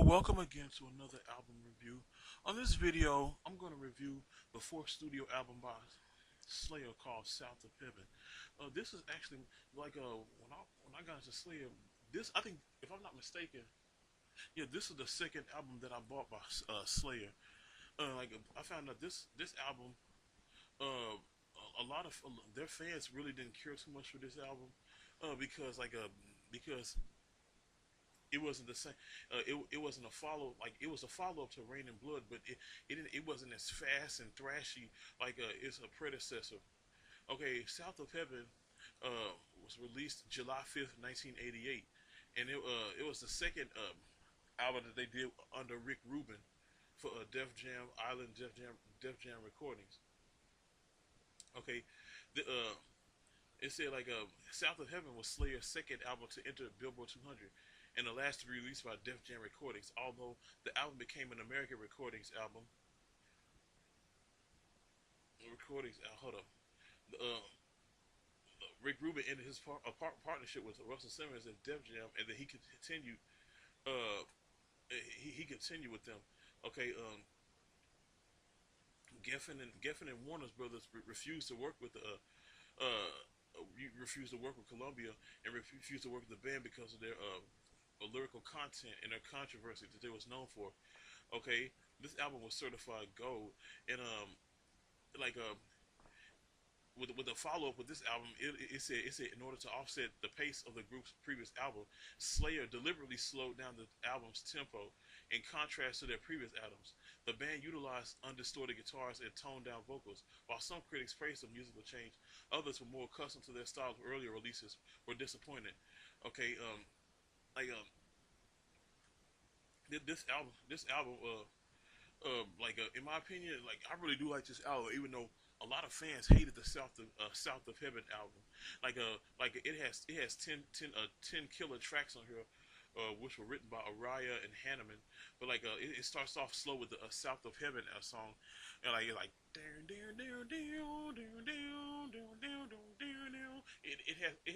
welcome again to another album review. On this video, I'm going to review the fourth studio album by Slayer called South of Heaven. This is actually like when I got into Slayer. This I think, if I'm not mistaken, yeah, this is the second album that I bought by Slayer. I found out this album, uh, a lot of their fans really didn't care too much for this album, because it wasn't the same. It wasn't a follow, like it was a follow up to Rain and Blood, but it wasn't as fast and thrashy like its a predecessor. Okay, South of Heaven was released July 5th, 1988, and it was the second album that they did under Rick Rubin for Def Jam Island Def Jam Recordings. Okay, the it said South of Heaven was Slayer's second album to enter Billboard 200 and the last to be released by Def Jam Recordings. Although the album became an American Recordings album, hold up, Rick Rubin ended his partnership with Russell Simmons and Def Jam, and then he continued. Uh, he continued with them. Okay, Geffen and Warner's brothers refused to work with refused to work with Columbia and refused to work with the band because of their lyrical content and their controversy that they was known for. Okay, this album was certified gold, and like with the follow up with this album, it said in order to offset the pace of the group's previous album, Slayer deliberately slowed down the album's tempo in contrast to their previous albums. The band utilized undistorted guitars and toned down vocals. While some critics praised the musical change, others were more accustomed to their style's earlier releases were disappointed. Okay, this album, in my opinion, like I really do like this album, even though a lot of fans hated the South of Heaven album. It has 10 killer tracks on here, which were written by Araya and Hanneman. But it starts off slow with the South of Heaven song, and it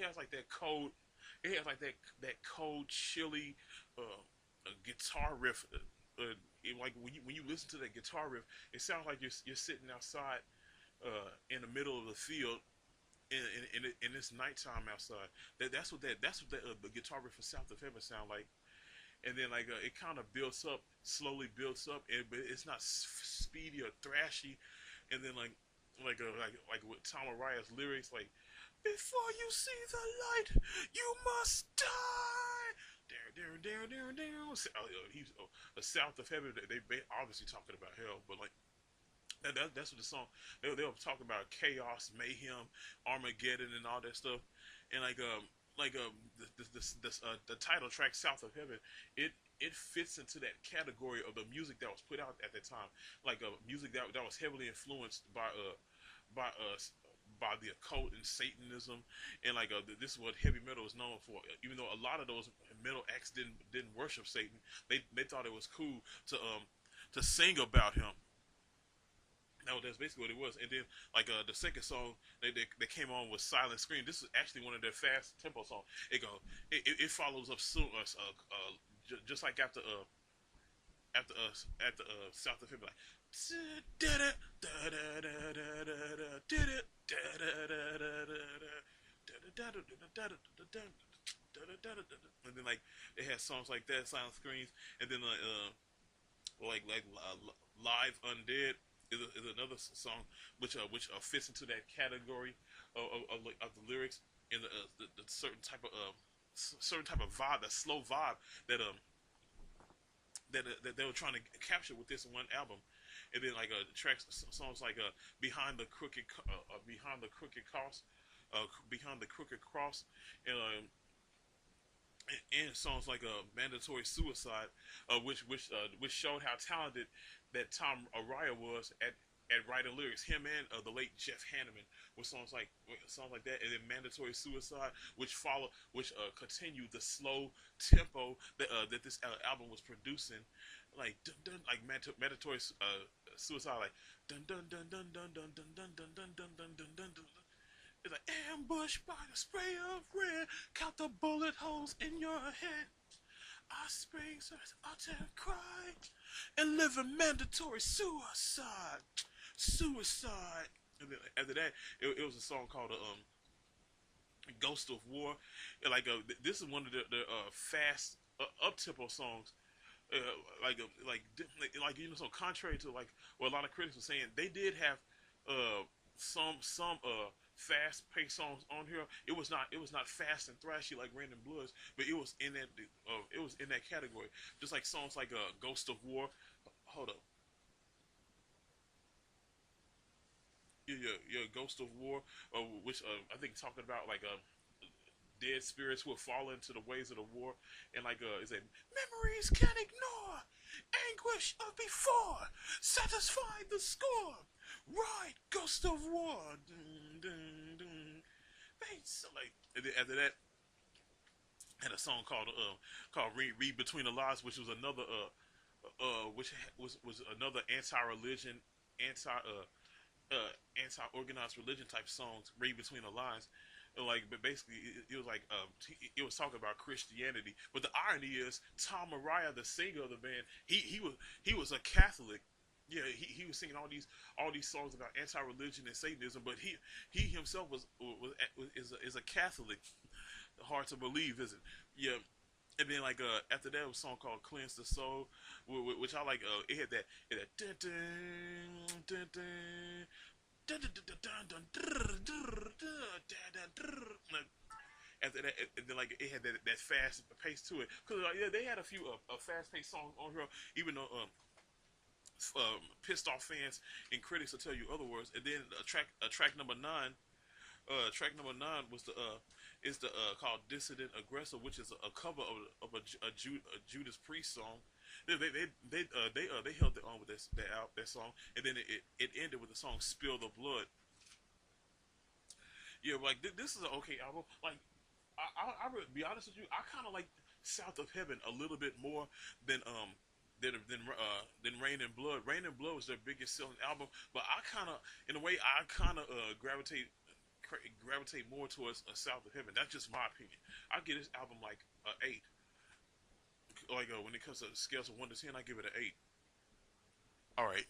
has like that cold, it has like that cold, chilly guitar riff. Like when you listen to that guitar riff, it sounds like you're sitting outside in the middle of the field in this nighttime outside. That's what the guitar riff for South of Heaven sound like. And then it kind of builds up, slowly builds up, but it's not speedy or thrashy. And then like with Tom Araya's lyrics, like before you see the light, you must die. He's the South of Heaven. They obviously talking about hell, but that's what the song. They were talking about chaos, mayhem, Armageddon, and all that stuff. And the title track "South of Heaven," it fits into that category of the music that was put out at that time, music that was heavily influenced by by the occult and Satanism, and this is what heavy metal is known for. Even though a lot of those metal acts didn't worship Satan, they thought it was cool to sing about him. No, that's basically what it was. And then the second song they came on was Silent Scream. This is actually one of their fast tempo songs. It follows up soon, just like after South of Heaven, like and then it has songs like that, Silent Screams, and then Live Undead is another song which fits into that category of the lyrics and the certain type of vibe, that slow vibe that they were trying to capture with this one album. And then tracks songs like behind the crooked cross, behind the crooked cross, and songs like Mandatory Suicide, which showed how talented that Tom Araya was at writing lyrics. Him and the late Jeff Hanneman with songs like that, and then Mandatory Suicide, which continued the slow tempo that this album was producing, like dun, dun, like Mandatory Suicide, like dun dun dun dun dun dun dun dun dun dun dun dun dun dun dun. It's like ambushed by the spray of red, count the bullet holes in your head. I springs out there and cry and live in mandatory suicide. Suicide. And then after that, it was a song called Ghost of War. And like this is one of the fast up tempo songs. Like you know, so contrary to like what a lot of critics were saying, they did have some fast paced songs on here. It was not fast and thrashy like Rain and Bloods, but it was in that category. Just like songs like Ghost of War. Hold up. Your Ghost of War, which I think talking about like dead spirits who have fallen into the ways of the war, and like is it memories can't ignore anguish of before, satisfy the score, right? Ghost of War, dun, dun, dun. So like, and then after that, had a song called Read Between the Lines, which was another which was another anti-religion, anti-organized religion type songs. Read Between the Lines, like, but basically it was like it was talking about Christianity. But the irony is, Tom Mariah, the singer of the band, he was a Catholic. Yeah, he was singing all these songs about anti-religion and Satanism, but he himself is a Catholic. Hard to believe, is it? Yeah. And then like after that was a song called "Cleanse the Soul," which I like. It had that dun, dun, dun, dun, dun, dun, dun, dun, dun. After that, and then like it had that fast pace to it. Cause yeah, they had a few fast paced songs on here, even though pissed off fans and critics will tell you otherwise. And then track number nine. Track number 9 was the is the called "Dissident Aggressor," which is a cover of a Judas Priest song. They held it on with that song, and then it ended with the song "Spill the Blood." Yeah, like this is an okay album. Like I would be honest with you, I kind of like South of Heaven a little bit more than than Rain and Blood. Rain and Blood was their biggest selling album, but I kind of, in a way, I kind of gravitate more towards South of Heaven. That's just my opinion. I give this album like a 8. Like when it comes to scales of 1 to 10, I give it an 8. All right.